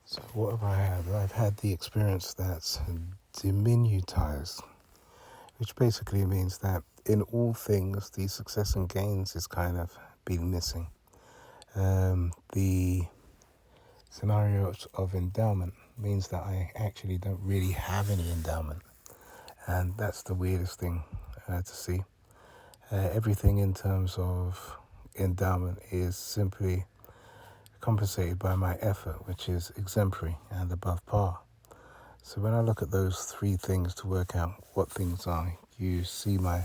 So what have I had? I've had the experience that's diminutized, which basically means that in all things, the success and gains is kind of been missing. The scenario of endowment means that I actually don't really have any endowment. And that's the weirdest thing to see. Everything in terms of endowment is simply compensated by my effort, which is exemplary and above par. So when I look at those three things to work out what things are, you see my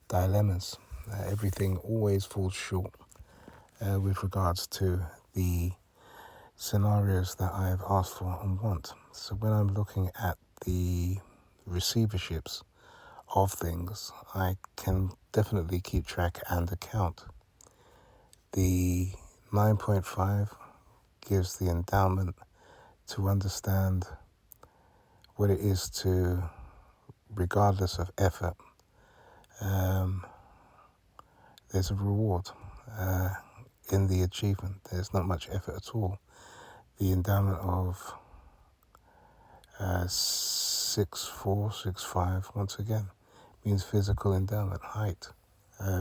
dilemmas. Everything always falls short with regards to the scenarios that I have asked for and want. So when I'm looking at the receiverships of things, I can definitely keep track and account. The 9.5 gives the endowment to understand what it is to, regardless of effort, there's a reward in the achievement. There's not much effort at all. The endowment of 6'4", 6'5", once again, means physical endowment, height,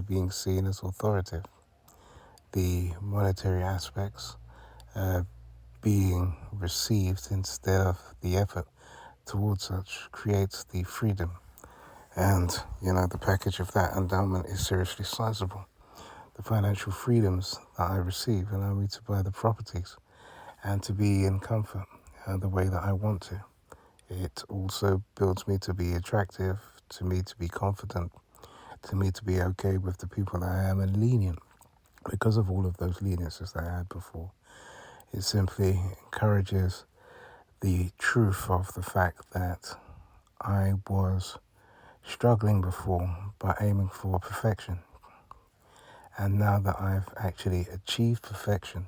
being seen as authoritative. The monetary aspects being received instead of the effort towards such creates the freedom. And, the package of that endowment is seriously sizable. The financial freedoms that I receive allow me to buy the properties and to be in comfort the way that I want to. It also builds me to be attractive, to me to be confident, to me to be okay with the people that I am and lenient because of all of those leniencies that I had before. It simply encourages the truth of the fact that I was struggling before by aiming for perfection. And now that I've actually achieved perfection,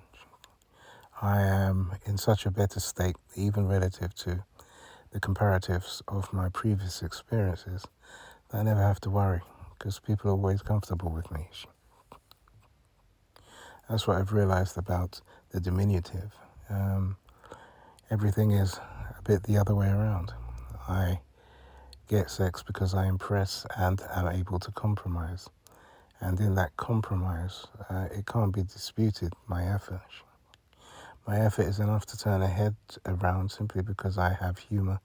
I am in such a better state, even relative to the comparatives of my previous experiences, that I never have to worry because people are always comfortable with me. That's what I've realized about the diminutive. Everything is a bit the other way around. I get sex because I impress and am able to compromise. And in that compromise, it can't be disputed, my effort. My effort is enough to turn a head around simply because I have humor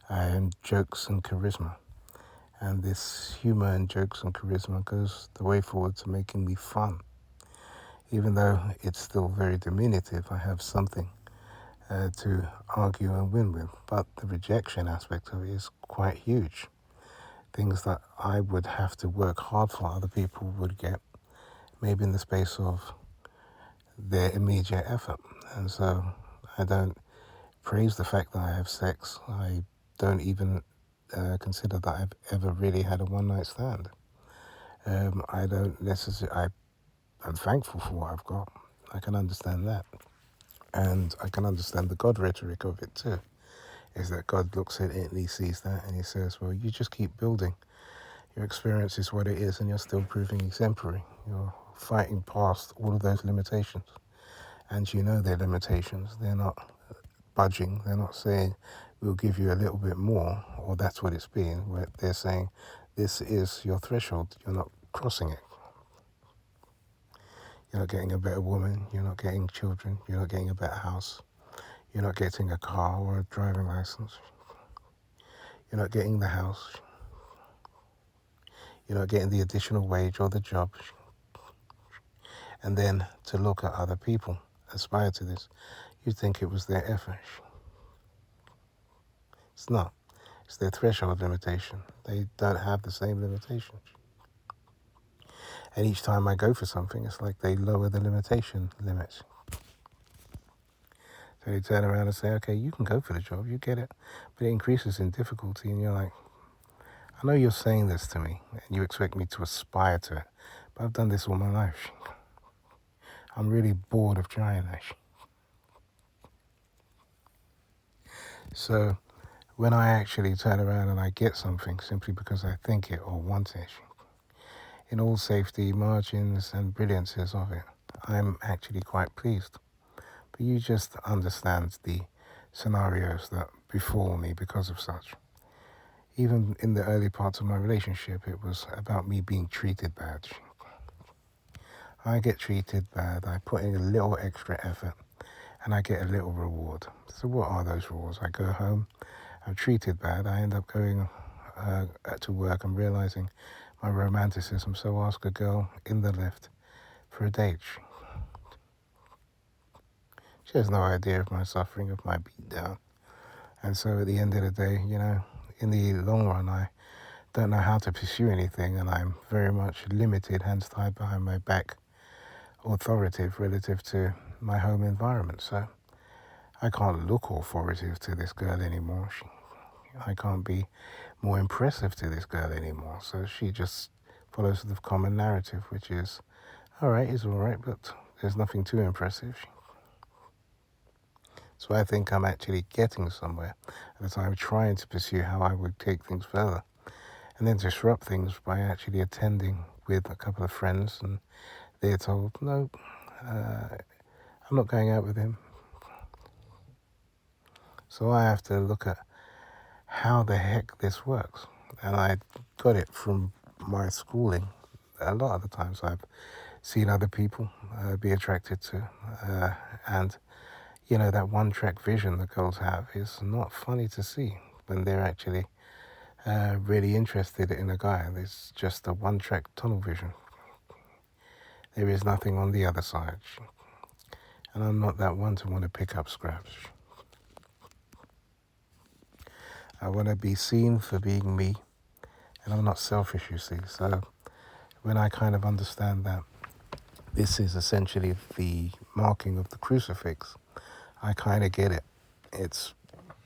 and jokes and charisma. And this humor and jokes and charisma goes the way forward to making me fun. Even though it's still very diminutive, I have something to argue and win with. But the rejection aspect of it is quite huge. Things that I would have to work hard for, other people would get maybe in the space of their immediate effort. And so I don't praise the fact that I have sex. I don't even consider that I've ever really had a one-night stand. I don't necessarily... I'm thankful for what I've got. I can understand that. And I can understand the God rhetoric of it too. Is that God looks at it and he sees that and he says, well, you just keep building. Your experience is what it is and you're still proving exemplary. You're fighting past all of those limitations. And you know their limitations. They're not budging. They're not saying, we'll give you a little bit more, or that's what it's been. They're saying, this is your threshold. You're not crossing it. You're not getting a better woman. You're not getting children. You're not getting a better house. You're not getting a car or a driving license. You're not getting the house. You're not getting the additional wage or the job. And then to look at other people aspire to this, you'd think it was their effort. It's not. It's their threshold limitation. They don't have the same limitations. And each time I go for something, it's like they lower the limitation limits. So they turn around and say, okay, you can go for the job, you get it. But it increases in difficulty and you're like, I know you're saying this to me and you expect me to aspire to it, but I've done this all my life. I'm really bored of trying this. So when I actually turn around and I get something simply because I think it or want it, in all safety, margins and brilliances of it, I'm actually quite pleased. But you just understand the scenarios that befall me because of such. Even in the early parts of my relationship, it was about me being treated bad. I get treated bad, I put in a little extra effort, and I get a little reward. So what are those rewards? I go home, I'm treated bad, I end up going to work and realizing my romanticism, so ask a girl in the lift for a date. She has no idea of my suffering, of my beatdown. And so at the end of the day, in the long run, I don't know how to pursue anything, and I'm very much limited, hands tied behind my back, authoritative relative to my home environment. So I can't look authoritative to this girl anymore. I can't be more impressive to this girl anymore. So she just follows the common narrative, which is, all right, he's all right, but there's nothing too impressive. So I think I'm actually getting somewhere at the time, trying to pursue how I would take things further, and then disrupt things by actually attending with a couple of friends, and they're told, no, I'm not going out with him. So I have to look at how the heck this works. And I got it from my schooling. A lot of the times I've seen other people be attracted to. And, that one-track vision that girls have is not funny to see when they're actually really interested in a guy. There's just a one-track tunnel vision. There is nothing on the other side. And I'm not that one to want to pick up scraps. I want to be seen for being me, and I'm not selfish, you see. So when I kind of understand that this is essentially the marking of the crucifix, I kind of get it. It's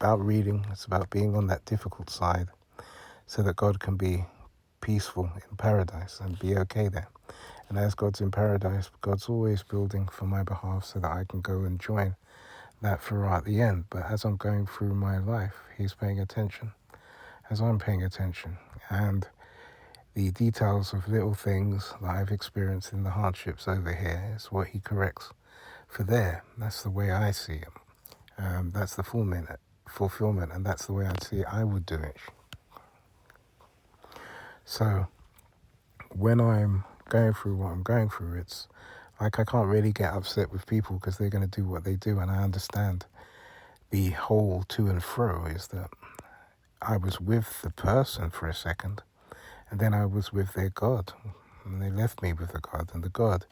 about reading, it's about being on that difficult side so that God can be peaceful in paradise and be okay there. And as God's in paradise, God's always building for my behalf so that I can go and join that for at the end. But as I'm going through my life, he's paying attention as I'm paying attention. And the details of little things that I've experienced in the hardships over here is what he corrects for there. That's the way I see it. That's the fulfillment, and that's the way I see it. I would do it. So when I'm going through what I'm going through, it's like I can't really get upset with people because they're going to do what they do, and I understand the whole to and fro is that I was with the person for a second, and then I was with their God, and they left me with the God, and the God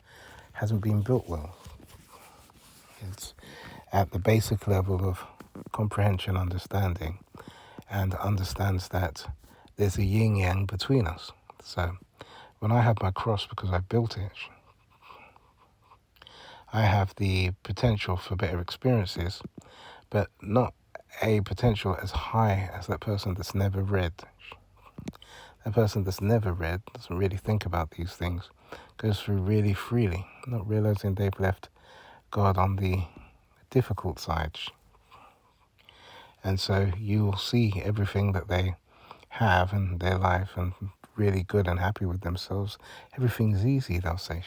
hasn't been built well. It's at the basic level of comprehension, understanding, and understands that there's a yin-yang between us. So when I have my cross because I built it, I have the potential for better experiences, but not a potential as high as that person that's never read. That person that's never read, doesn't really think about these things, goes through really freely, not realizing they've left God on the difficult side. And so you'll see everything that they have in their life and really good and happy with themselves. Everything's easy, they'll say.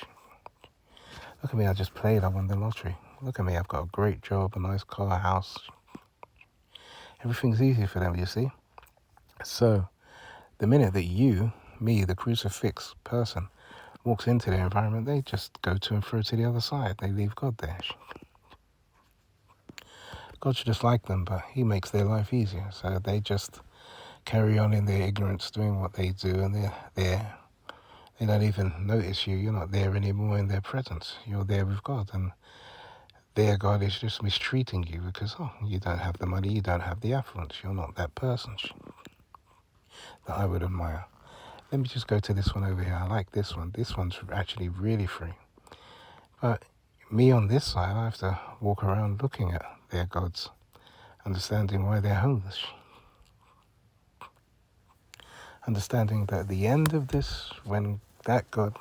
Look at me, I just played, I won the lottery. Look at me, I've got a great job, a nice car, a house. Everything's easy for them, you see. So the minute that you, me, the crucifix person, walks into their environment, they just go to and fro to the other side. They leave God there. God's just like them, but he makes their life easier. So they just carry on in their ignorance, doing what they do, and they're there. They don't even notice you. You're not there anymore in their presence. You're there with God, and their God is just mistreating you because, you don't have the money, you don't have the affluence. You're not that person that I would admire. Let me just go to this one over here. I like this one. This one's actually really free. But me on this side, I have to walk around looking at their gods, understanding why they're homeless. Understanding that at the end of this, when that God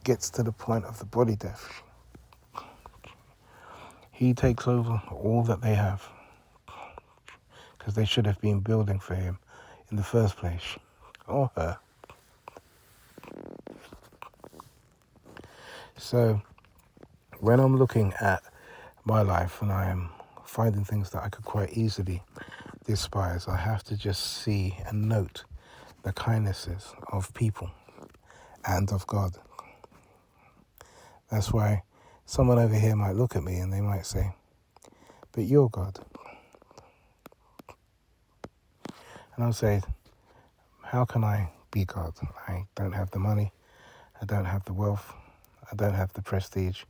gets to the point of the body death, he takes over all that they have, because they should have been building for him in the first place, or her. So when I'm looking at my life and I am finding things that I could quite easily despise, I have to just see and note the kindnesses of people and of God. That's why someone over here might look at me and they might say, but you're God. And I'll say, how can I be God? I don't have the money, I don't have the wealth, I don't have the prestige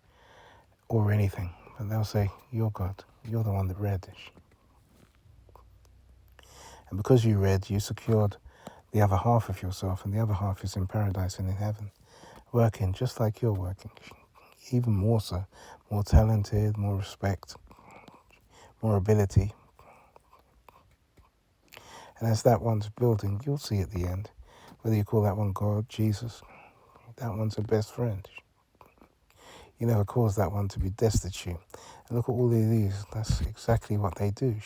or anything. But they'll say, you're God, you're the one that read. And because you read, you secured the other half of yourself, and the other half is in paradise and in heaven, working just like you're working, even more so, more talented, more respect, more ability. And as that one's building, you'll see at the end, whether you call that one God, Jesus, that one's a best friend. You never cause that one to be destitute. And look at all of these, that's exactly what they do.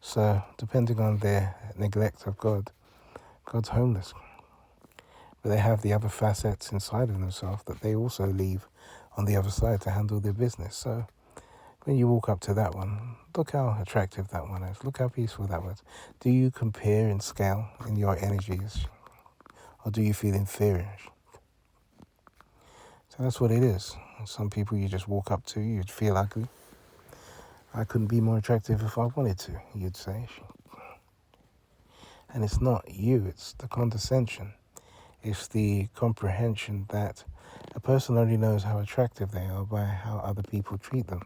So, depending on their neglect of God, God's homeless. But they have the other facets inside of themselves that they also leave on the other side to handle their business. So, when you walk up to that one, look how attractive that one is. Look how peaceful that was. Do you compare in scale in your energies? Or do you feel inferior? So that's what it is. Some people you just walk up to, you'd feel ugly. I couldn't be more attractive if I wanted to, you'd say. And it's not you, it's the condescension. It's the comprehension that a person only knows how attractive they are by how other people treat them.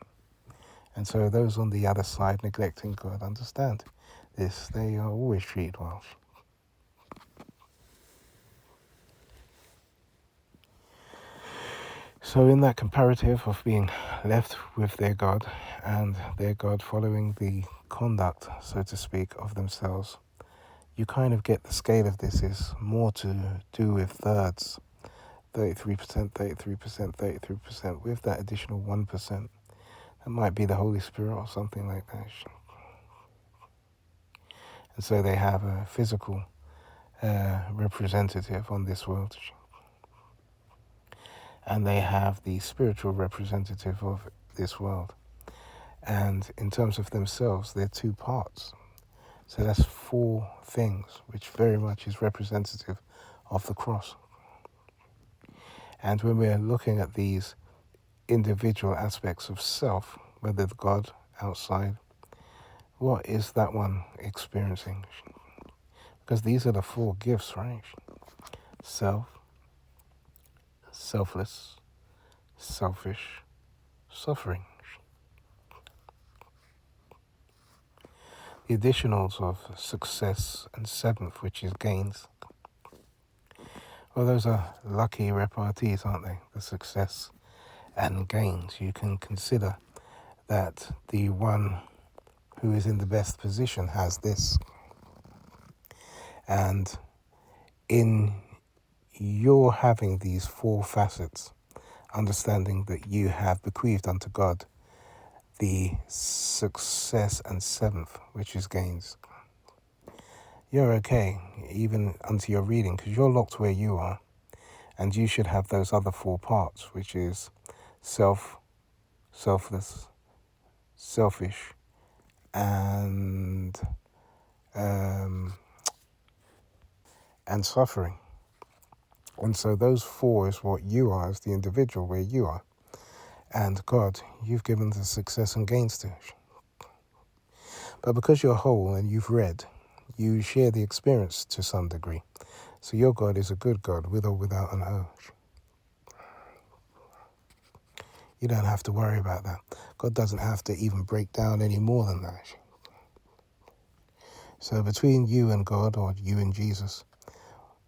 And so those on the other side neglecting God understand this. They are always treated well. So in that comparative of being left with their God and their God following the conduct, so to speak, of themselves, you kind of get the scale of this is more to do with thirds, 33%, 33%, 33%, with that additional 1%. That might be the Holy Spirit or something like that. And so they have a physical representative on this world. And they have the spiritual representative of this world. And in terms of themselves, they're two parts. So that's four things, which very much is representative of the cross. And when we're looking at these individual aspects of self, whether the God outside, what is that one experiencing? Because these are the four gifts, right? Self, selfless, selfish, suffering. The additionals of success and seventh, which is gains. Well, those are lucky repartees, aren't they? The success and gains. You can consider that the one who is in the best position has this. And in your having these four facets, understanding that you have bequeathed unto God the success and seventh, which is gains, you're okay, even unto your reading, because you're locked where you are. And you should have those other four parts, which is self, selfless, selfish, and suffering. And so those four is what you are as the individual, where you are. And God, you've given the success and gains to. But because you're whole and you've read, you share the experience to some degree. So your God is a good God, with or without an O. You don't have to worry about that. God doesn't have to even break down any more than that. So between you and God, or you and Jesus,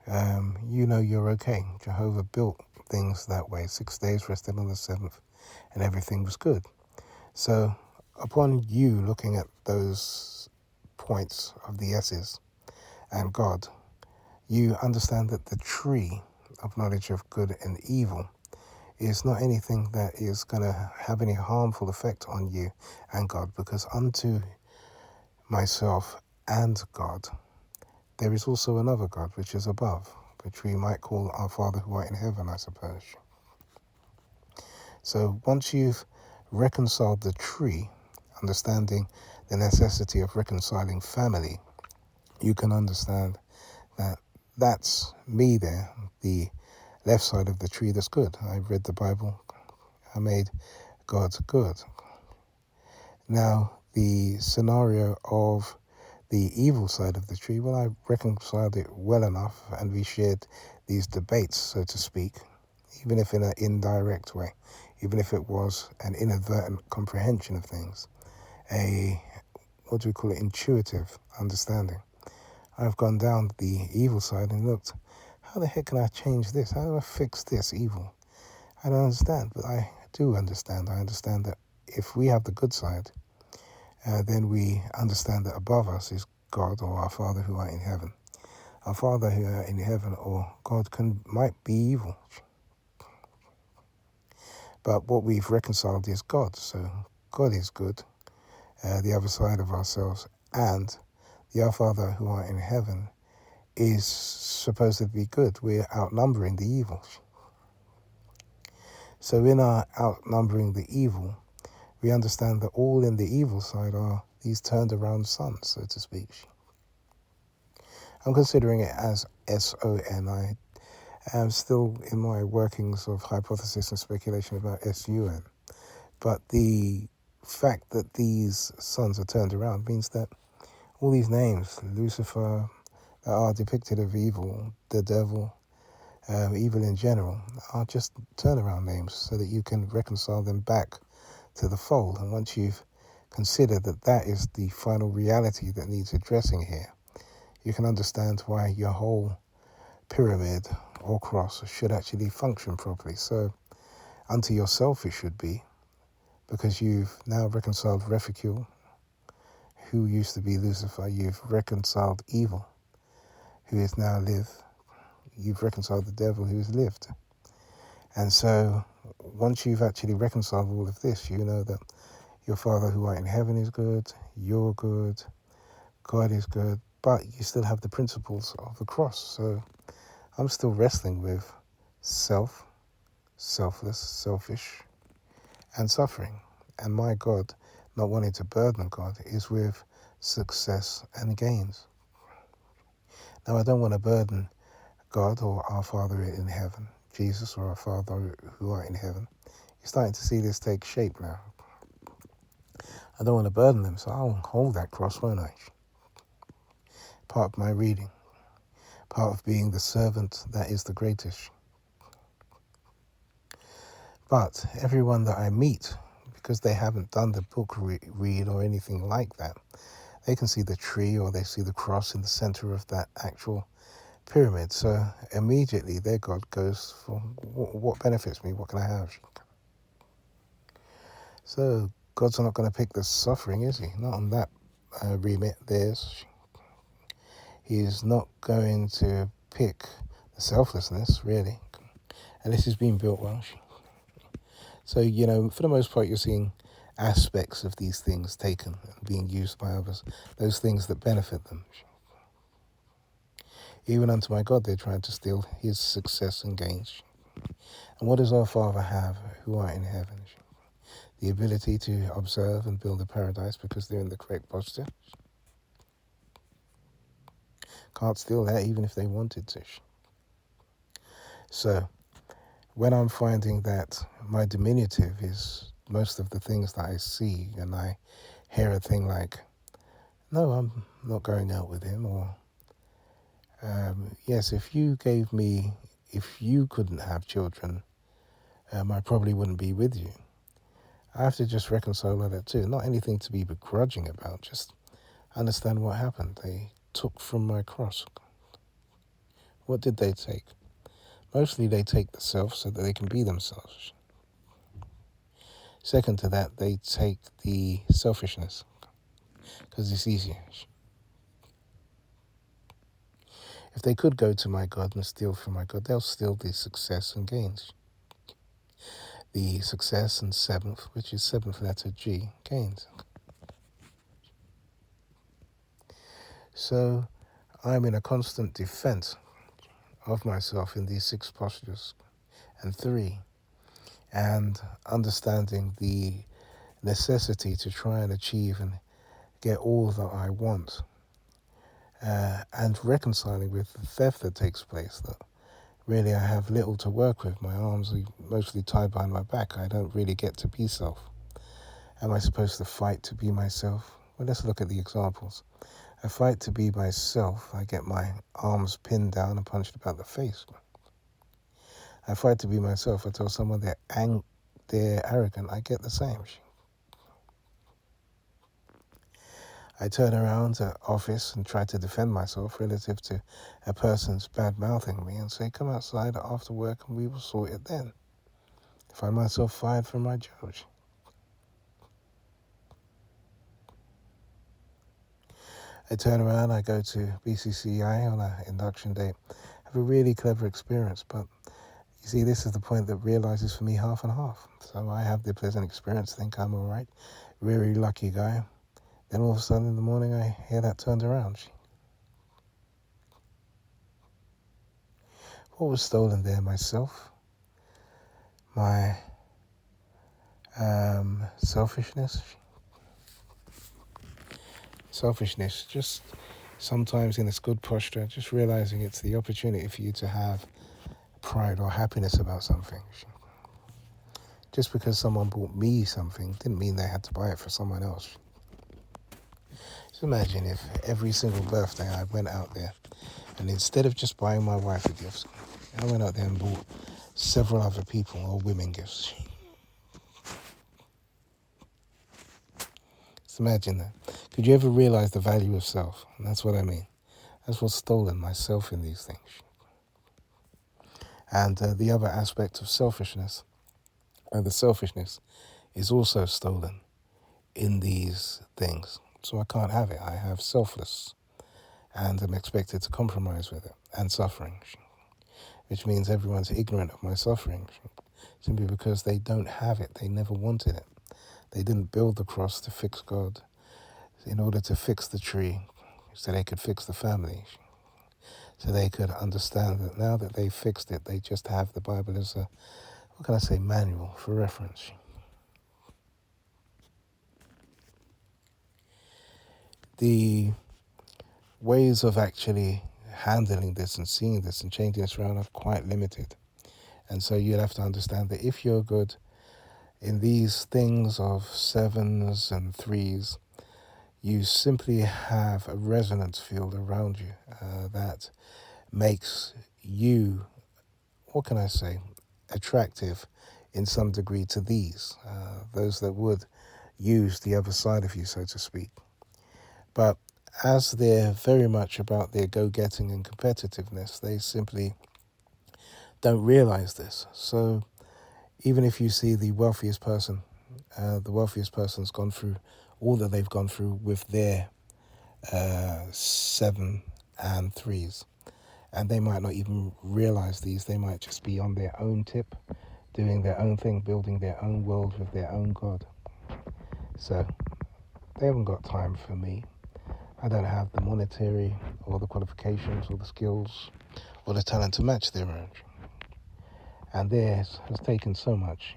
you know you're okay. Jehovah built things that way. 6 days, rested on the seventh, and everything was good. So upon you looking at those points of the S's and God, you understand that the tree of knowledge of good and evil is not anything that is going to have any harmful effect on you and God, because unto myself and God, there is also another God which is above, which we might call our Father who art in heaven, I suppose. So once you've reconciled the tree, understanding the necessity of reconciling family, you can understand that that's me there, the left side of the tree that's good. I read the Bible. I made God good. Now, the scenario of the evil side of the tree, well, I reconciled it well enough, and we shared these debates, so to speak, even if in an indirect way, even if it was an inadvertent comprehension of things, intuitive understanding. I've gone down the evil side and looked, how the heck can I change this? How do I fix this evil? I don't understand, but I do understand. I understand that if we have the good side, then we understand that above us is God, or our Father who art in heaven. Our Father who art in heaven, or God, might be evil. But what we've reconciled is God. So God is good, the other side of ourselves, and the Our Father who art in heaven is supposed to be good. We're outnumbering the evil. So in our outnumbering the evil, we understand that all in the evil side are these turned around sons, so to speak. I'm considering it as SON. I am still in my workings of hypothesis and speculation about SUN. But the fact that these sons are turned around means that all these names, Lucifer, that are depicted of evil, the devil, evil in general, are just turnaround names so that you can reconcile them back to the fold. And once you've considered that that is the final reality that needs addressing here, you can understand why your whole pyramid or cross should actually function properly. So unto yourself it should be, because you've now reconciled Refugio, who used to be Lucifer. You've reconciled evil, who is now live. You've reconciled the devil, who has lived. And so once you've actually reconciled all of this, you know that your Father who art in heaven is good, you're good, God is good, but you still have the principles of the cross. So I'm still wrestling with self, selfless, selfish, and suffering. And my God, not wanting to burden God, is with success and gains. Now, I don't want to burden God or our Father in heaven, Jesus or our Father who art in heaven. You're starting to see this take shape now. I don't want to burden them, so I'll hold that cross, won't I? Part of my reading, part of being the servant that is the greatest. But everyone that I meet, because they haven't done the book read or anything like that, they can see the tree or they see the cross in the center of that actual pyramid. So immediately their God goes for what benefits me, what can I have? So God's not going to pick the suffering, is he? Not on that remit. He's not going to pick the selflessness, really, unless he's been built well. So, for the most part, you're seeing aspects of these things taken and being used by others, those things that benefit them. Even unto my God, they're trying to steal his success and gains. And what does our Father have who art in heaven? The ability to observe and build a paradise because they're in the correct posture. Can't steal that even if they wanted to. So, when I'm finding that my diminutive is most of the things that I see, and I hear a thing like, no, I'm not going out with him, or yes, if you couldn't have children, I probably wouldn't be with you. I have to just reconcile all that too. Not anything to be begrudging about, just understand what happened. They took from my cross. What did they take? Mostly they take the self so that they can be themselves. Second to that, they take the selfishness because it's easier. If they could go to my God and steal from my God, they'll steal the success and gains. The success and seventh, which is seventh letter G, gains. So I'm in a constant defense of myself in these 6 postures. And 3, and understanding the necessity to try and achieve and get all that I want, and reconciling with the theft that takes place, that really I have little to work with. My arms are mostly tied behind my back. I don't really get to be self. Am I supposed to fight to be myself? Well, let's look at the examples. I fight to be myself. I get my arms pinned down and punched about the face. I fight to be myself. I tell someone they're arrogant. I get the same. I turn around at office and try to defend myself relative to a person's bad-mouthing me and say, come outside after work and we will sort it then. I find myself fired from my job. I turn around, I go to BCCI on an induction day, have a really clever experience, but you see, this is the point that realizes for me half and half. So I have the pleasant experience, think I'm all right, really lucky guy. Then all of a sudden in the morning, I hear that turned around. What was stolen there? Myself, my selfishness, just sometimes in this good posture, just realizing it's the opportunity for you to have pride or happiness about something. Just because someone bought me something didn't mean they had to buy it for someone else. Just imagine if every single birthday I went out there and instead of just buying my wife a gift, I went out there and bought several other people or women gifts. Just imagine that. Could you ever realize the value of self? And that's what I mean. That's what's stolen, myself in these things. And the other aspect of selfishness, the selfishness is also stolen in these things. So I can't have it. I have selfless, and I'm expected to compromise with it, and suffering, which means everyone's ignorant of my suffering, simply because they don't have it. They never wanted it. They didn't build the cross to fix God in order to fix the tree so they could fix the family, so they could understand that now that they fixed it, they just have the Bible as a, what can I say, manual for reference. The ways of actually handling this and seeing this and changing this around are quite limited. And so you'll have to understand that if you're good in these things of 7s and 3s, you simply have a resonance field around you that makes you, what can I say, attractive in some degree to those that would use the other side of you, so to speak. But as they're very much about their go-getting and competitiveness, they simply don't realize this. So even if you see the wealthiest person's gone through all that they've gone through with their 7 and 3s, and they might not even realize these. They might just be on their own tip, doing their own thing, building their own world with their own God. So they haven't got time for me. I don't have the monetary or the qualifications or the skills or the talent to match their own. And theirs has taken so much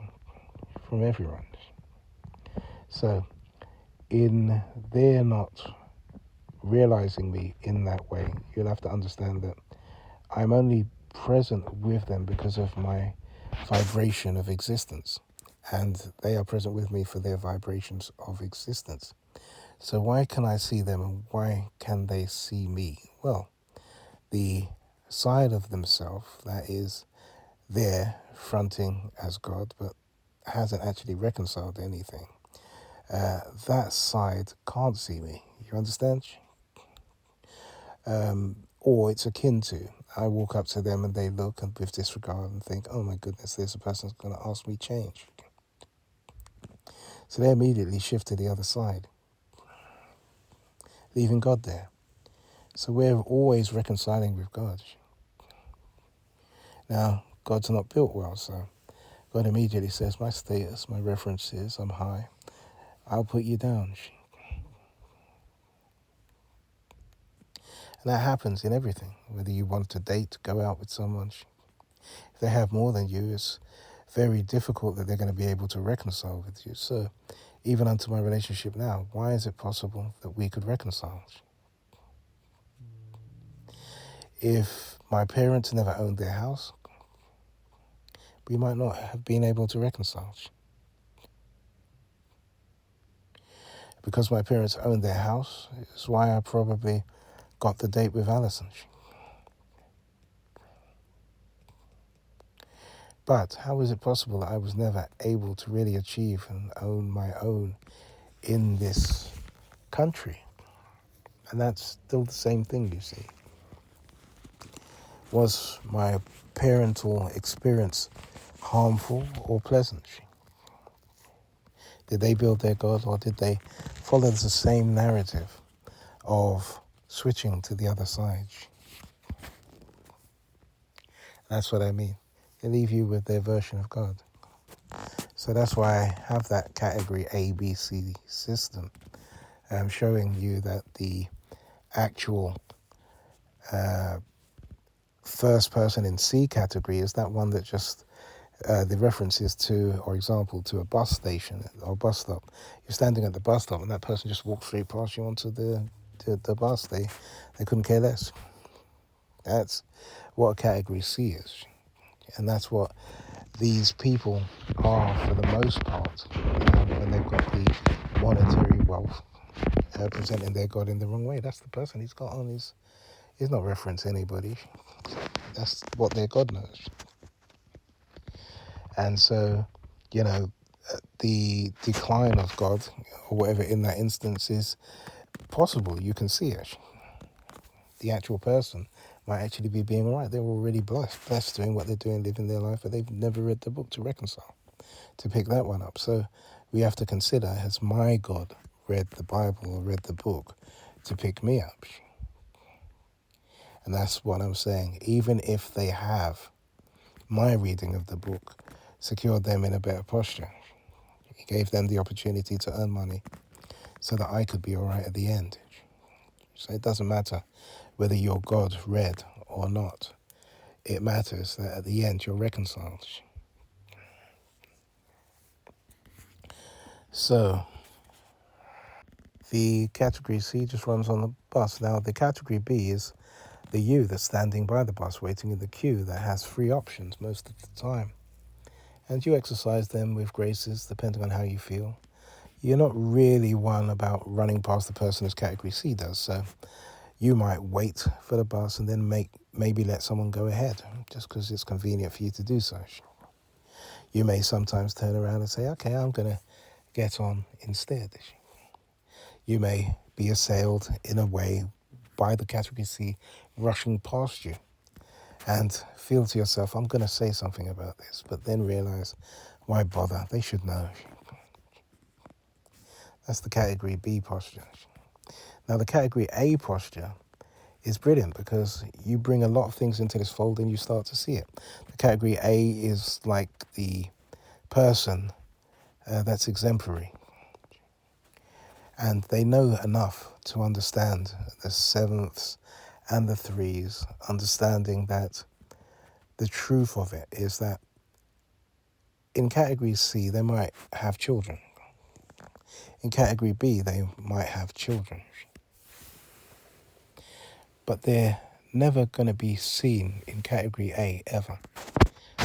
from everyone. So in their not realizing me in that way, you'll have to understand that I'm only present with them because of my vibration of existence, and they are present with me for their vibrations of existence. So why can I see them and why can they see me? Well, the side of themselves that is there fronting as God but hasn't actually reconciled anything, that side can't see me. You understand? Or it's akin to, I walk up to them and they look and with disregard and think, oh my goodness, this person's going to ask me change. So they immediately shift to the other side, leaving God there. So we're always reconciling with God. Now, God's not built well, so God immediately says, my status, my reference is, I'm high. I'll put you down. And that happens in everything, whether you want to date, go out with someone. If they have more than you, it's very difficult that they're going to be able to reconcile with you. So even unto my relationship now, why is it possible that we could reconcile? If my parents never owned their house, we might not have been able to reconcile. Because my parents owned their house, is why I probably got the date with Alison. But how is it possible that I was never able to really achieve and own my own in this country? And that's still the same thing, you see. Was my parental experience harmful or pleasant? Did they build their God, or did they follow the same narrative of switching to the other side? That's what I mean. They leave you with their version of God. So that's why I have that category A, B, C system. I'm showing you that the actual first person in C category is that one that just the references to, or example, to a bus station or bus stop. You're standing at the bus stop and that person just walked straight past you onto the bus. They couldn't care less. That's what a category C is. And that's what these people are for the most part when they've got the monetary wealth presenting their God in the wrong way. That's the person he's got on his... He's not referencing anybody. That's what their God knows. And so, the decline of God, or whatever in that instance, is possible. You can see it. The actual person might actually be being right. They're already blessed doing what they're doing, living their life, but they've never read the book to reconcile, to pick that one up. So we have to consider, has my God read the Bible or read the book to pick me up? And that's what I'm saying. Even if they have, my reading of the book secured them in a better posture. It gave them the opportunity to earn money so that I could be all right at the end. So it doesn't matter whether your God read or not. It matters that at the end you're reconciled. So the category C just runs on the bus. Now the category B is the you that's standing by the bus waiting in the queue that has three options most of the time. And you exercise them with graces depending on how you feel. You're not really one about running past the person as category C does. So you might wait for the bus and then maybe let someone go ahead just because it's convenient for you to do so. You may sometimes turn around and say, okay, I'm going to get on instead. You may be assailed in a way by the category C rushing past you and feel to yourself, I'm going to say something about this, but then realize, why bother? They should know. That's the category B posture. Now the category A posture is brilliant because you bring a lot of things into this fold and you start to see it. The category A is like the person that's exemplary. And they know enough to understand the sevenths and the threes, understanding that the truth of it is that in category C, they might have children. In category B, they might have children. But they're never going to be seen in category A ever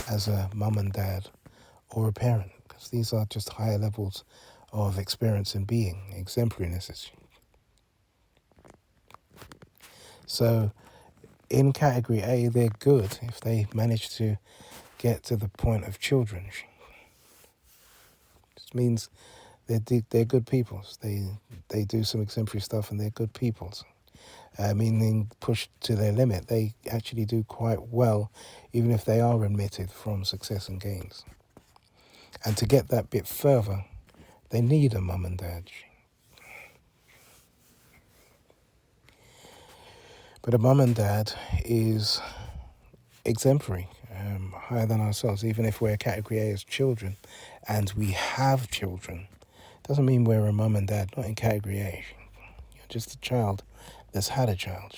as a mum and dad or a parent, because these are just higher levels of experience and being, exemplariness. So in category A, they're good if they manage to get to the point of children. This means they're good people. They do some exemplary stuff and they're good people. Meaning pushed to their limit, they actually do quite well, even if they are remitted from success and gains. And to get that bit further, they need a mum and dad. But a mum and dad is exemplary, higher than ourselves. Even if we're category A as children, and we have children, doesn't mean we're a mum and dad, not in category A. You're just a child that's had a child.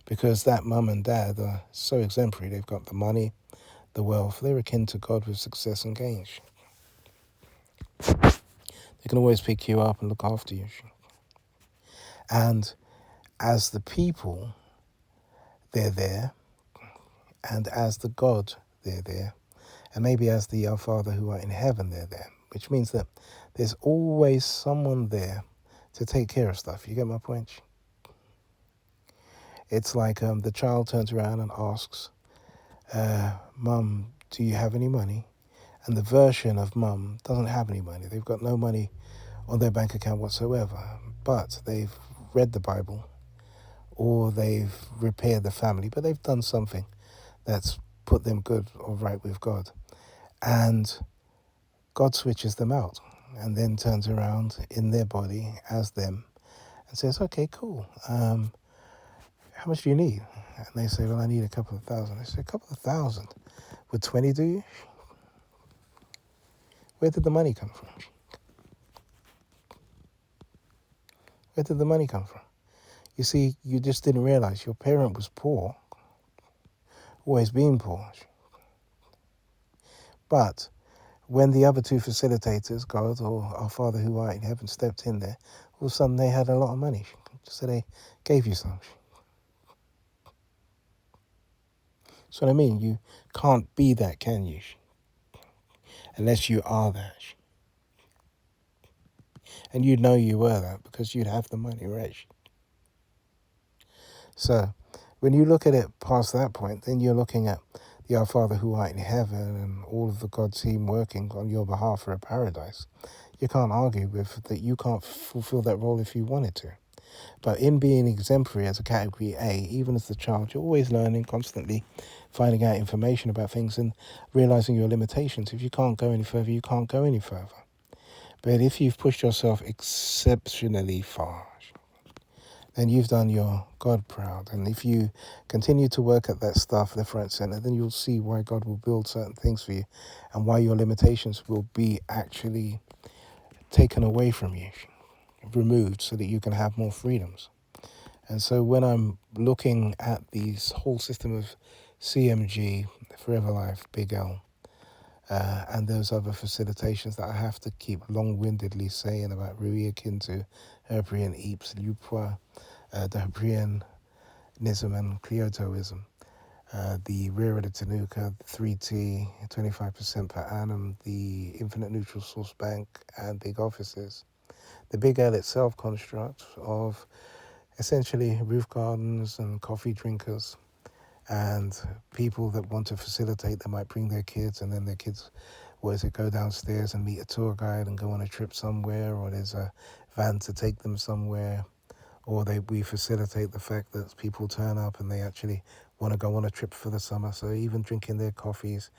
Because that mum and dad are so exemplary. They've got the money, the wealth, they're akin to God with success and gains. They can always pick you up and look after you. And as the people, they're there. And as the God, they're there. And maybe as the Our Father who art in heaven, they're there. Which means that there's always someone there to take care of stuff. You get my point? It's like the child turns around and asks, Mum, do you have any money? And the version of Mum doesn't have any money. They've got no money on their bank account whatsoever. But they've read the Bible, or they've repaired the family, but they've done something that's put them good or right with God. And God switches them out and then turns around in their body as them and says, okay, cool. How much do you need? And they say, well, I need a couple of thousand. They say, a couple of thousand? Would 20 do you? Where did the money come from? Where did the money come from? You see, you just didn't realize your parent was poor, always been poor. But when the other two facilitators, God or Our Father who art in heaven, stepped in there, all of a sudden they had a lot of money. So they gave you some. So what I mean, you can't be that, can you? Unless you are that. And you'd know you were that because you'd have the money, right? So when you look at it past that point, then you're looking at the Our Father who art in heaven and all of the God team working on your behalf for a paradise. You can't argue with that you can't fulfill that role if you wanted to. But in being exemplary as a category A, even as the child, you're always learning, constantly finding out information about things and realizing your limitations. If you can't go any further, you can't go any further. But if you've pushed yourself exceptionally far, then you've done your God proud. And if you continue to work at that stuff left, right, center, then you'll see why God will build certain things for you and why your limitations will be actually taken away from you, removed, so that you can have more freedoms. And so when I'm looking at this whole system of CMG, Forever Life, Big L, and those other facilitations that I have to keep long-windedly saying about Rui akin to HwPrian, Eeps, HwPrian, the HwPrianism and Kyotoism, the Rear of the Tanuka, 3T, 25% per annum, the Infinite Neutral Source Bank, and big offices. The Big L itself construct of essentially roof gardens and coffee drinkers and people that want to facilitate. They might bring their kids, and then their kids, go downstairs and meet a tour guide and go on a trip somewhere, or there's a van to take them somewhere, or we facilitate the fact that people turn up and they actually want to go on a trip for the summer. So even drinking their coffees,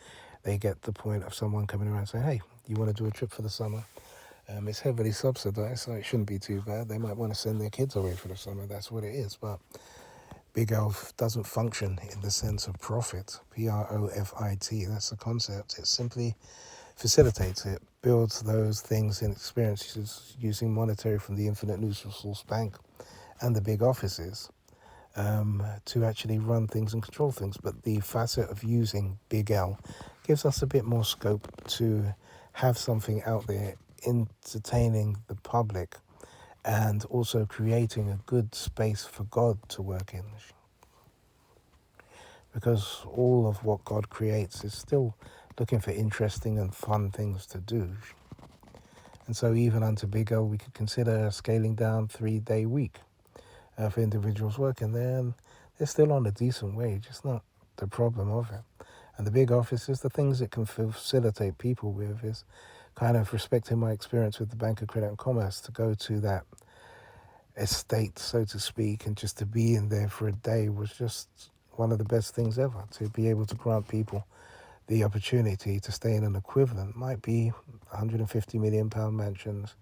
they get the point of someone coming around saying, hey, you want to do a trip for the summer? It's heavily subsidized, so it shouldn't be too bad. They might want to send their kids away for the summer. That's what it is. But Big L doesn't function in the sense of profit, Profit. That's the concept. It simply facilitates it, builds those things and experiences using monetary from the Infinite Neutral Source Bank and the big offices to actually run things and control things. But the facet of using Big L gives us a bit more scope to have something out there entertaining the public and also creating a good space for God to work in. Because all of what God creates is still looking for interesting and fun things to do. And so even unto Big L, we could consider a scaling down 3-day week for individuals working there. And they're still on a decent wage. It's not the problem of it. And the big offices, the things it can facilitate people with is kind of respecting my experience with the Bank of Credit and Commerce, to go to that estate, so to speak, and just to be in there for a day was just one of the best things ever. To be able to grant people the opportunity to stay in an equivalent, might be £150 million mansions,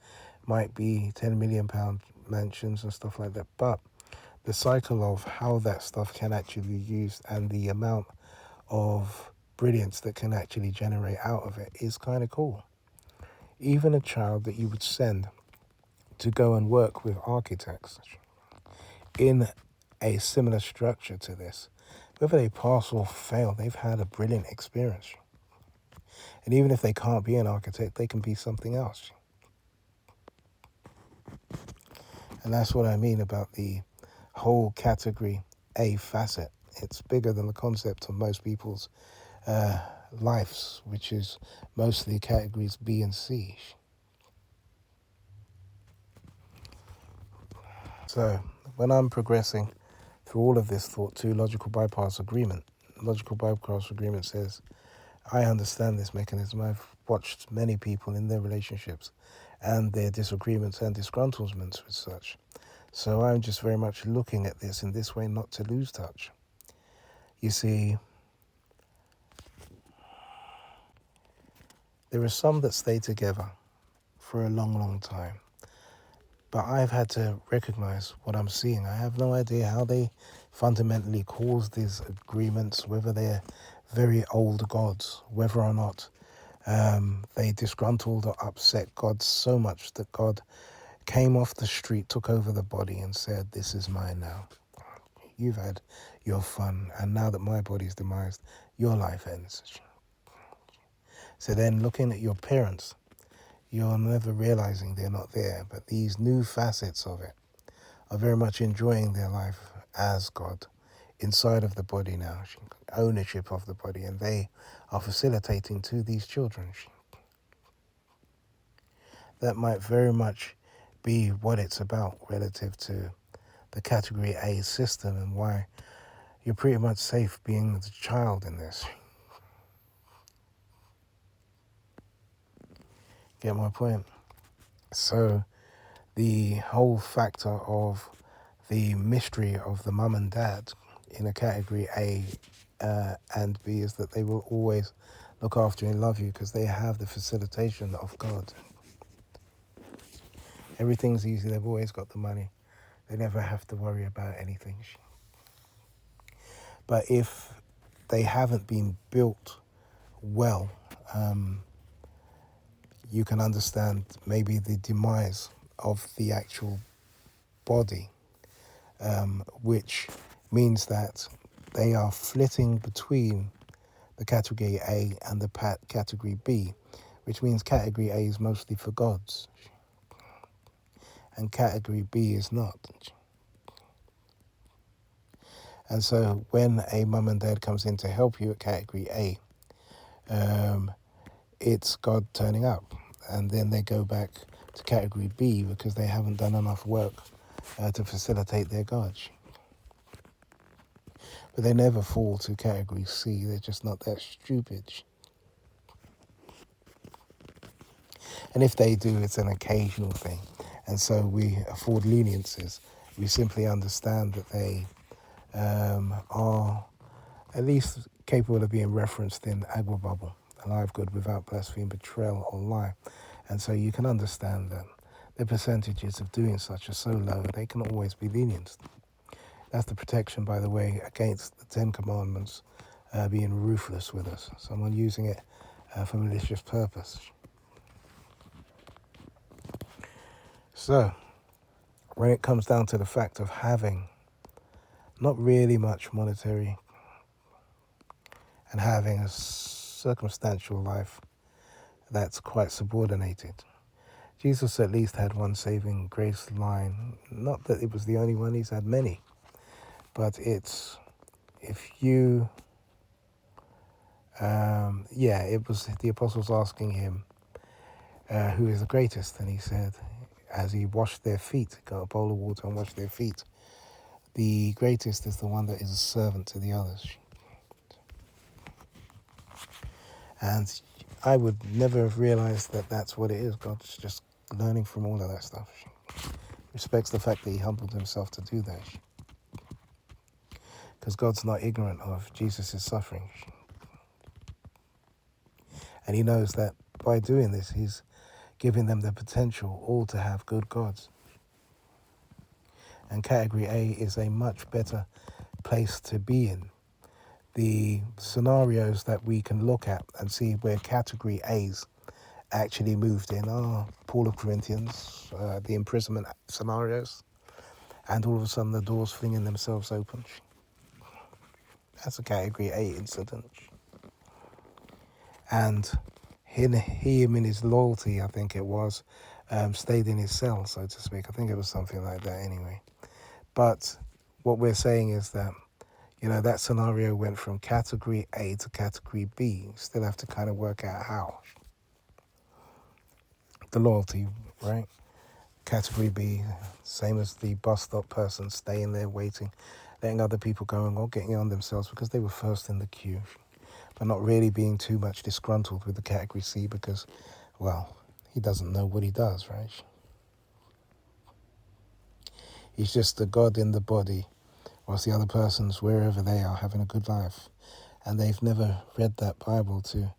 might be £10 million mansions and stuff like that. But the cycle of how that stuff can actually be used and the amount of brilliance that can actually generate out of it is kind of cool. Even a child that you would send to go and work with architects in a similar structure to this whether they pass or fail, they've had a brilliant experience. And even if they can't be an architect, they can be something else. And that's what I mean about the whole category A facet. It's bigger than the concept of most people's lives, which is mostly categories B and C. So when I'm progressing through all of this thought to logical bypass agreement says, I understand this mechanism. I've watched many people in their relationships and their disagreements and disgruntlements with such. So I'm just very much looking at this in this way, not to lose touch. You see, there are some that stay together for a long, long time. But I've had to recognize what I'm seeing. I have no idea how they fundamentally cause these agreements, whether they're very old gods, whether or not they disgruntled or upset God so much that God came off the street, took over the body and said, this is mine now. You've had your fun, and now that my body's demised, your life ends. So then looking at your parents, you're never realizing they're not there, but these new facets of it are very much enjoying their life as God inside of the body now, ownership of the body, and they are facilitating to these children. That might very much be what it's about relative to the category A system and why you're pretty much safe being the child in this. Get my point? So the whole factor of the mystery of the mum and dad in a category A and B is that they will always look after and love you because they have the facilitation of God. Everything's easy. They've always got the money. They never have to worry about anything. But if they haven't been built well, you can understand maybe the demise of the actual body, which means that they are flitting between the category A and the category B, which means category A is mostly for gods and category B is not. And so when a mum and dad comes in to help you at category A, it's God turning up, and then they go back to category B because they haven't done enough work to facilitate their God. But they never fall to category C. They're just not that stupid. And if they do, it's an occasional thing. And so we afford leniencies. We simply understand that they are at least capable of being referenced in HwPrian, alive good without blaspheme, betrayal or lie. And so you can understand that the percentages of doing such are so low, they can always be lenient. That's the protection, by the way, against the 10 Commandments being ruthless with us. Someone using it for malicious purpose. So, when it comes down to the fact of having not really much monetary and having a circumstantial life that's quite subordinated, Jesus at least had one saving grace line. Not that it was the only one, he's had many. But it's, if you, it was the apostles asking him, who is the greatest? And he said, as he washed their feet, got a bowl of water and washed their feet, the greatest is the one that is a servant to the others. And I would never have realized that that's what it is. God's just learning from all of that stuff. Respects the fact that he humbled himself to do that. Because God's not ignorant of Jesus' suffering. And he knows that by doing this, he's giving them the potential all to have good gods. And category A is a much better place to be in. The scenarios that we can look at and see where category A's actually moved in are Paul of Corinthians, the imprisonment scenarios, and all of a sudden the doors flinging themselves open. That's a category A incident. And him in his loyalty, I think it was, stayed in his cell, so to speak. I think it was something like that anyway. But what we're saying is that, that scenario went from category A to category B. You still have to kind of work out how. The loyalty, right? Category B, same as the bus stop person, staying there waiting, letting other people go and getting on themselves because they were first in the queue, but not really being too much disgruntled with the category C because, well, he doesn't know what he does, right? He's just a god in the body, whilst the other person's wherever they are having a good life. And they've never read that Bible to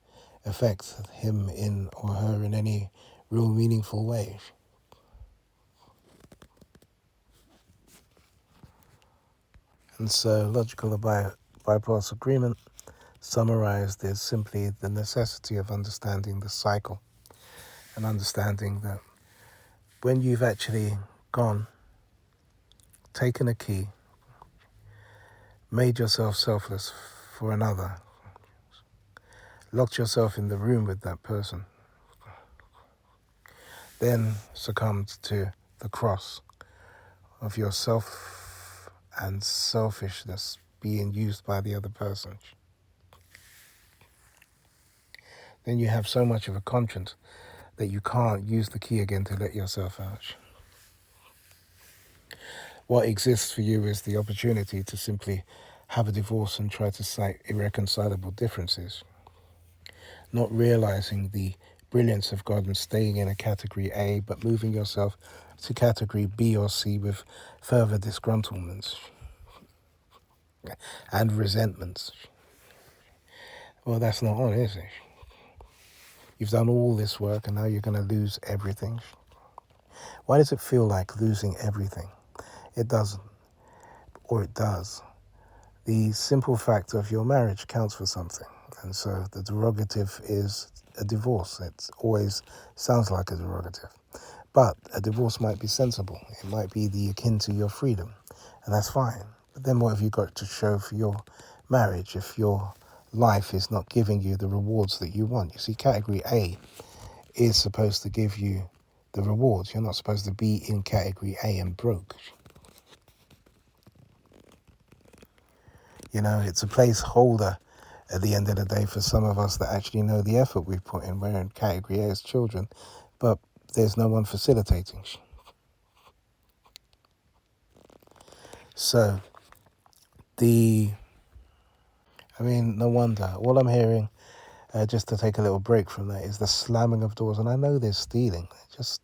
affect him in or her in any real meaningful way. And so logical bypass agreement summarized is simply the necessity of understanding the cycle and understanding that when you've actually gone, taken a key, made yourself selfless for another, locked yourself in the room with that person, then succumbed to the cross of yourself and selfishness being used by the other person, then you have so much of a conscience that you can't use the key again to let yourself out. What exists for you is the opportunity to simply have a divorce and try to cite irreconcilable differences, not realizing the brilliance of God and staying in a category A, but moving yourself to category B or C with further disgruntlements and resentments. Well, that's not on, is it? You've done all this work and now you're going to lose everything. Why does it feel like losing everything? It doesn't, or it does. The simple fact of your marriage counts for something. And so the derogative is a divorce. It always sounds like a derogative. But a divorce might be sensible. It might be the akin to your freedom. And that's fine. But then what have you got to show for your marriage if your life is not giving you the rewards that you want? You see, category A is supposed to give you the rewards. You're not supposed to be in category A and broke. It's a placeholder at the end of the day for some of us that actually know the effort we've put in. We're in category A as children, but there's no one facilitating. So, no wonder. All I'm hearing, just to take a little break from that, is the slamming of doors. And I know they're stealing. They're just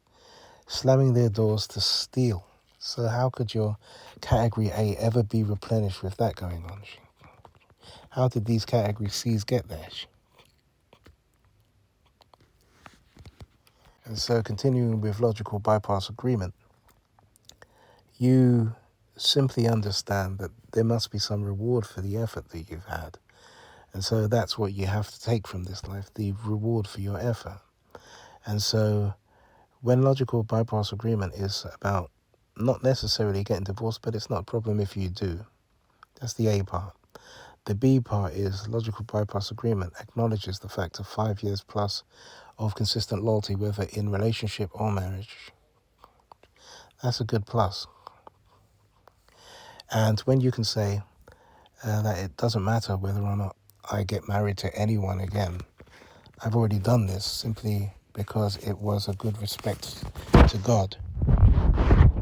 slamming their doors to steal. So how could your category A ever be replenished with that going on? How did these category C's get there? And so continuing with logical bypass agreement, you simply understand that there must be some reward for the effort that you've had. And so that's what you have to take from this life, the reward for your effort. And so when logical bypass agreement is about not necessarily getting divorced, but it's not a problem if you do. That's the A part. The B part is logical bypass agreement acknowledges the fact of 5 years plus of consistent loyalty, whether in relationship or marriage. That's a good plus. And when you can say that it doesn't matter whether or not I get married to anyone again, I've already done this simply because it was a good respect to God.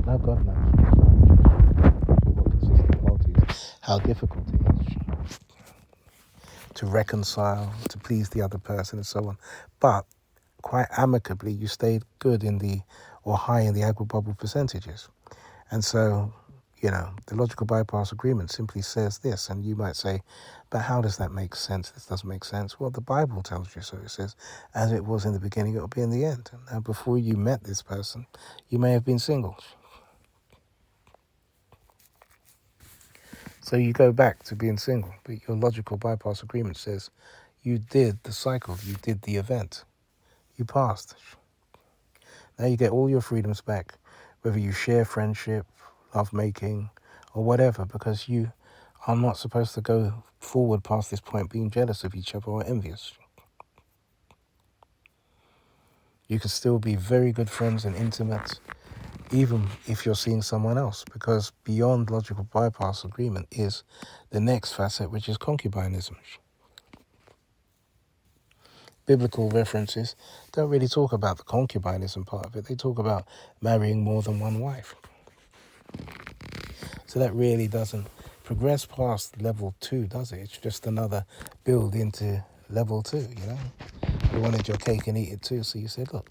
Now God knows what consistent loyalty is, how difficult it is to reconcile, to please the other person and so on. But quite amicably, you stayed good or high in the HwPrian percentages. And so, the logical bypass agreement simply says this, and you might say, but how does that make sense? This doesn't make sense. Well, the Bible tells you so. It says, as it was in the beginning, it will be in the end. Now, before you met this person, you may have been single. So you go back to being single, but your logical bypass agreement says you did the cycle, you did the event, you passed. Now you get all your freedoms back, whether you share friendship, lovemaking, or whatever, because you are not supposed to go forward past this point being jealous of each other or envious. You can still be very good friends and intimate even if you're seeing someone else, because beyond logical bypass agreement is the next facet, which is concubinism. Biblical references don't really talk about the concubinism part of it. They talk about marrying more than one wife. So that really doesn't progress past level 2, does it? It's just another build into level 2, you know? You wanted your cake and eat it too, so you said, look,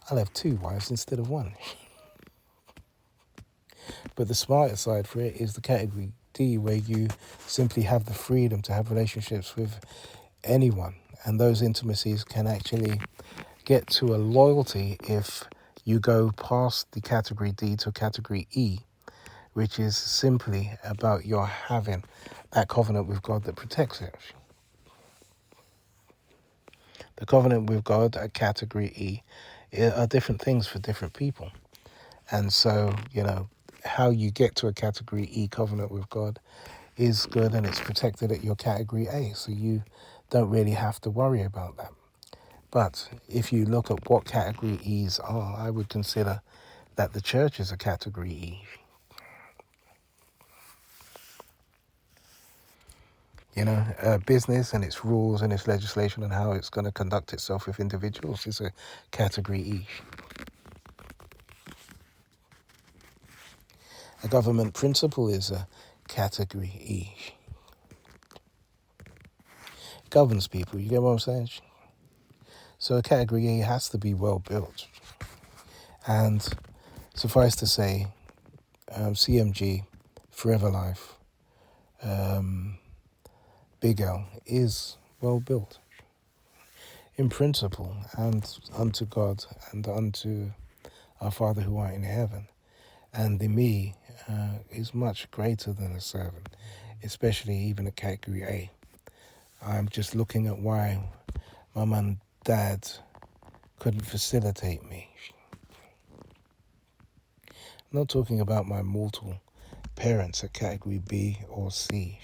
I'll have 2 wives instead of 1. But the smarter side for it is the category D, where you simply have the freedom to have relationships with anyone. And those intimacies can actually get to a loyalty if you go past the category D to category E, which is simply about your having that covenant with God that protects it. The covenant with God at category E are different things for different people. And so, you know, how you get to a category E covenant with God is good, and it's protected at your category A. So you don't really have to worry about that. But if you look at what category E's are, I would consider that the church is a category E. You know, business and its rules and its legislation and how it's going to conduct itself with individuals is a category E. A government principle is a category E. Governs people, you get what I'm saying? So a category E has to be well built. And suffice to say, CMG, Forever Life, Big L is well built in principle, and unto God and unto our Father who art in heaven. And the me is much greater than a servant, especially even at category A. I'm just looking at why Mum and Dad couldn't facilitate me. I'm not talking about my mortal parents at category B or C.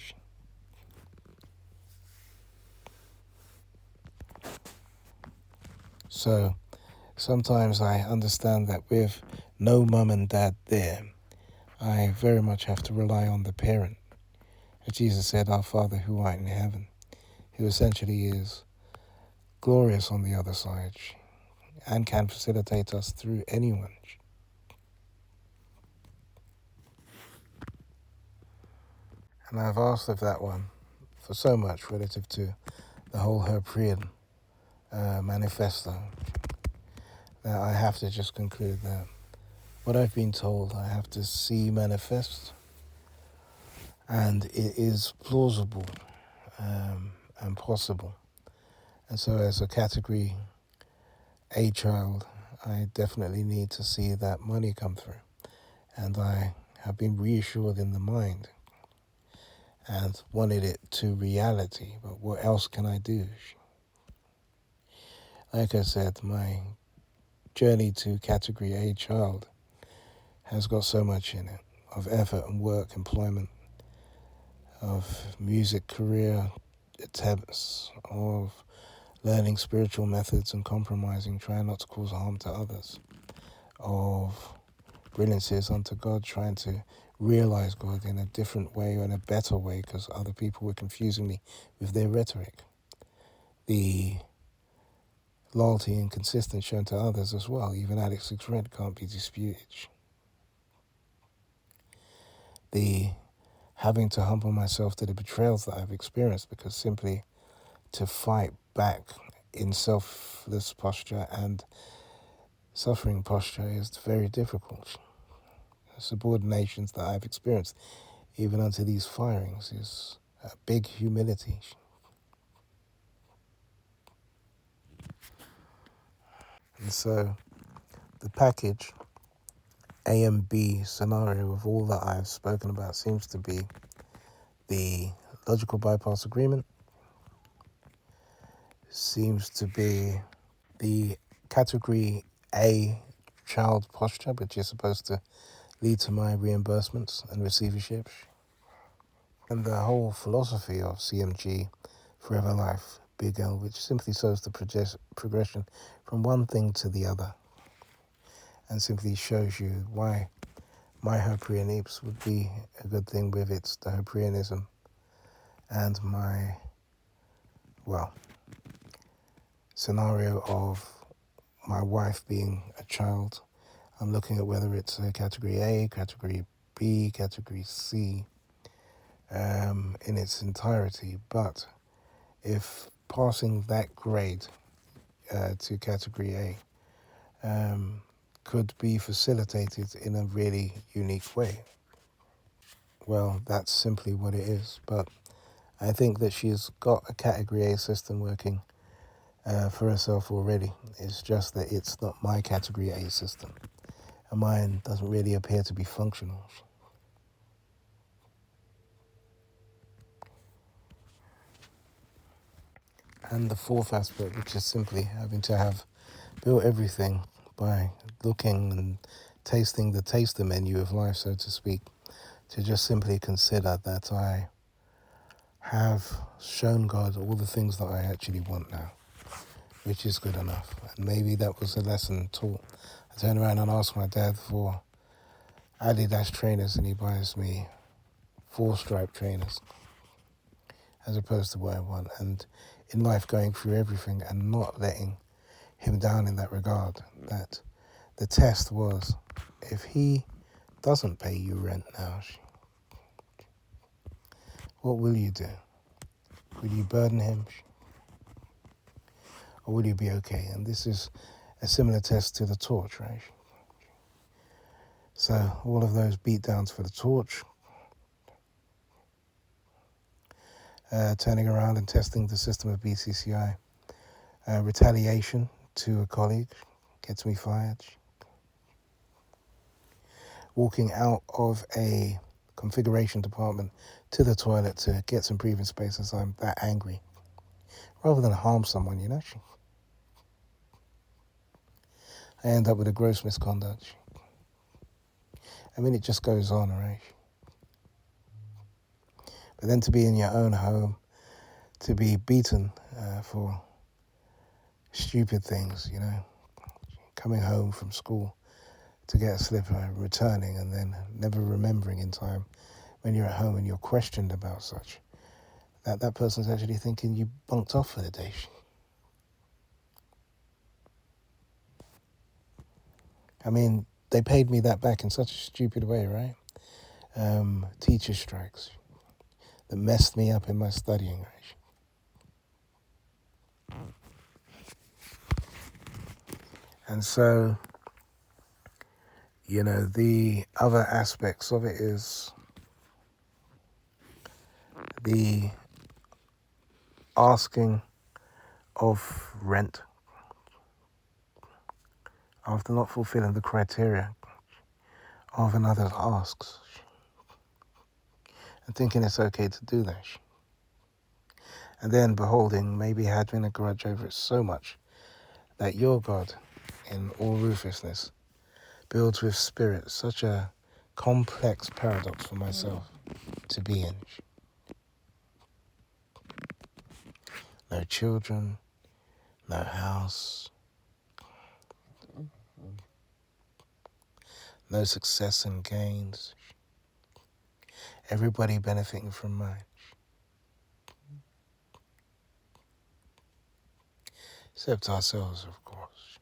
So sometimes I understand that with no mum and dad there, I very much have to rely on the parent. As Jesus said, our Father who art in heaven, who essentially is glorious on the other side and can facilitate us through anyone. And I've asked of that one for so much relative to the whole HwPrian manifesto that I have to just conclude that what I've been told I have to see manifest, and it is plausible and possible. And so as a category A child, I definitely need to see that money come through. And I have been reassured in the mind and wanted it to reality. But what else can I do? Like I said, my journey to category A child has got so much in it of effort and work, employment, of music career attempts, of learning spiritual methods and compromising, trying not to cause harm to others, of brilliances unto God, trying to realize God in a different way or in a better way because other people were confusing me with their rhetoric. The loyalty and consistency shown to others as well, even Alex 6 Red can't be disputed. The having to humble myself to the betrayals that I've experienced, because simply to fight back in selfless posture and suffering posture is very difficult. The subordinations that I've experienced, even unto these firings, is a big humility. And so the package A and B scenario of all that I've spoken about seems to be the logical bypass agreement, seems to be the category A child posture, which is supposed to lead to my reimbursements and receiverships. And the whole philosophy of CMG, Forever Life, Big L, which simply shows the progression from one thing to the other, and simply shows you why my HwPrian Eeps would be a good thing with its the HwPrianism, and my, well, scenario of my wife being a child. I'm looking at whether it's a category A, category B, category C, in its entirety. But if passing that grade to category A could be facilitated in a really unique way, well, that's simply what it is. But I think that she's got a category A system working for herself already. It's just that it's not my category A system, and mine doesn't really appear to be functional. And the fourth aspect, which is simply having to have built everything by looking and tasting the taster menu of life, so to speak, to just simply consider that I have shown God all the things that I actually want now, which is good enough. And maybe that was a lesson taught. I turn around and ask my dad for Adidas trainers, and he buys me 4-stripe trainers as opposed to what I want. And in life, going through everything and not letting him down in that regard, that the test was, if he doesn't pay you rent now, what will you do? Will you burden him, or will you be okay? And this is a similar test to the torch, right? So all of those beatdowns for the torch, turning around and testing the system of BCCI, retaliation to a colleague gets me fired, walking out of a configuration department to the toilet to get some breathing space as I'm that angry, rather than harm someone, you know. I end up with a gross misconduct. I mean, it just goes on, right? But then to be in your own home, to be beaten for stupid things, you know, coming home from school to get a slipper, returning, and then never remembering in time when you're at home and you're questioned about such, that person's actually thinking you bunked off for the day. I mean, they paid me that back in such a stupid way, right? Teacher strikes that messed me up in my studying, right? And so, you know, the other aspects of it is the asking of rent after not fulfilling the criteria of another's asks, and thinking it's okay to do that. And then beholding, maybe having a grudge over it so much that your God, in all ruthlessness, builds with spirit such a complex paradox for myself to be in. No children, no house, no success and gains, everybody benefiting from mine. Except ourselves, of course.